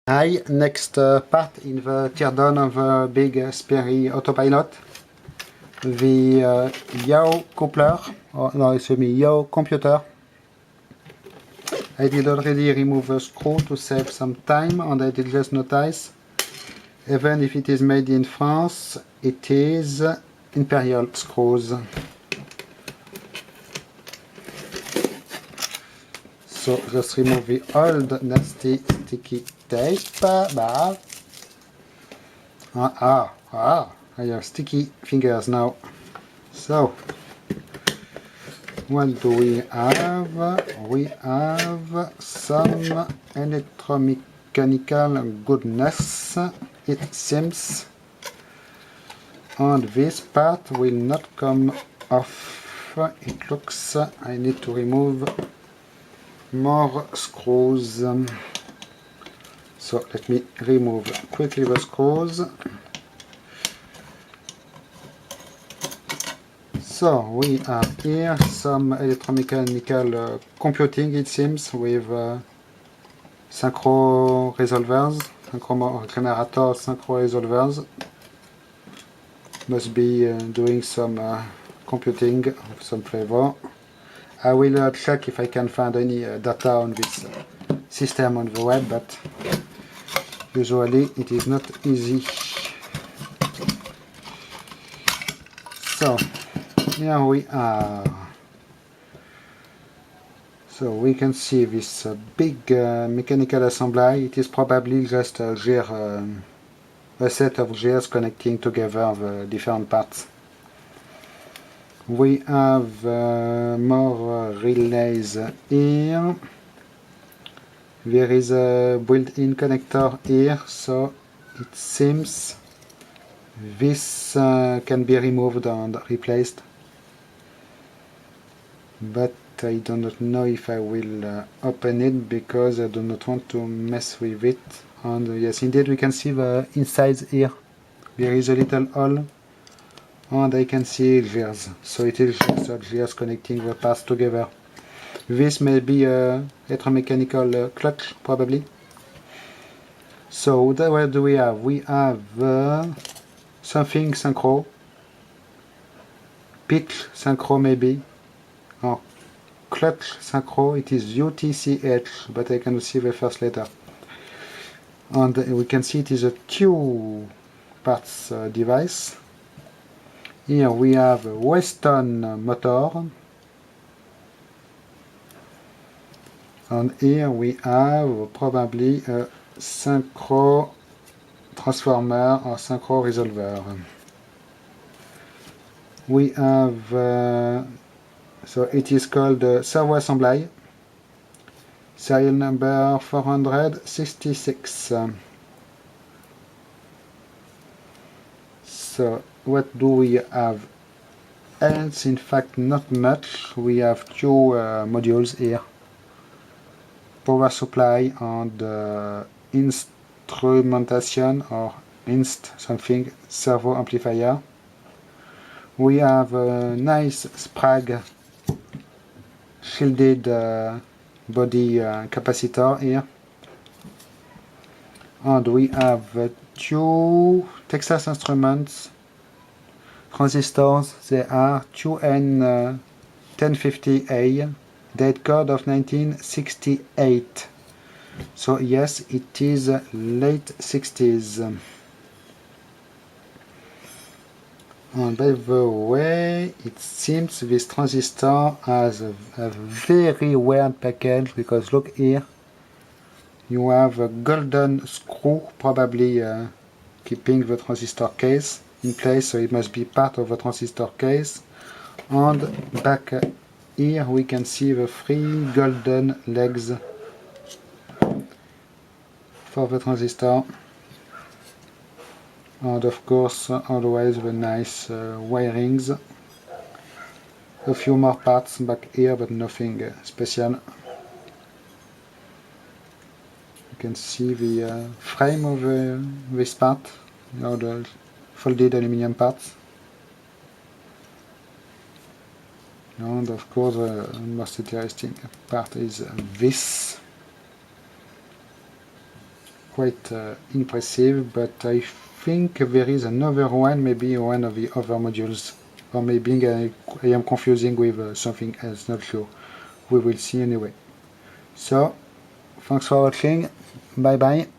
Hi, next part in the teardown of the big Sperry autopilot. The yaw coupler, or no, it's a yaw computer. I did already remove the screw to save some time, and I did just notice, even if it is made in France, it is imperial screws. So just remove the old nasty sticky tape. I have sticky fingers now. So, what do we have? We have some electromechanical goodness, it seems. And this part will not come off. It looks, I need to remove more screws. So let me remove quickly the screws. So we have here some electromechanical computing, it seems, with synchro resolvers, generator synchro resolvers. Must be doing some computing of some flavor. I will check if I can find any data on this system on the web, but usually it is not easy. So here we are. So we can see this big mechanical assembly. It is probably just a gear, a set of gears connecting together the different parts. We have more relays here. There is a built-in connector here, so it seems this can be removed and replaced. But I do not know if I will open it because I do not want to mess with it. And yes, indeed we can see the insides here. There is a little hole and I can see gears. So it is just gears connecting the parts together. This may be a electromechanical clutch, probably. So what do we have? We have something synchro. Pitch synchro maybe. Or clutch synchro, it is UTCH, but I cannot see the first letter. And we can see it is a two parts device. Here we have a Weston motor. And here we have probably a synchro transformer or synchro resolver. We have so it is called servo assembly, serial number 466. So what do we have else? In fact, not much. We have two modules here, power supply and instrumentation or inst something servo amplifier. We have a nice Sprague shielded body capacitor here, and we have two Texas Instruments transistors. They are 2N1050A, date code of 1968. So yes, it is late 60s. And by the way, it seems this transistor has a very weird package, because look here, you have a golden screw probably keeping the transistor case in place, so it must be part of the transistor case. And back here we can see the three golden legs for the transistor. And of course, always the nice wirings. A few more parts back here, but nothing special. You can see the frame of this part, the folded aluminum parts. And of course, the most interesting part is this. quite impressive, but I think there is another one, maybe one of the other modules, or maybe I am confusing with something else, not sure. We will see anyway. So, thanks for watching, bye bye.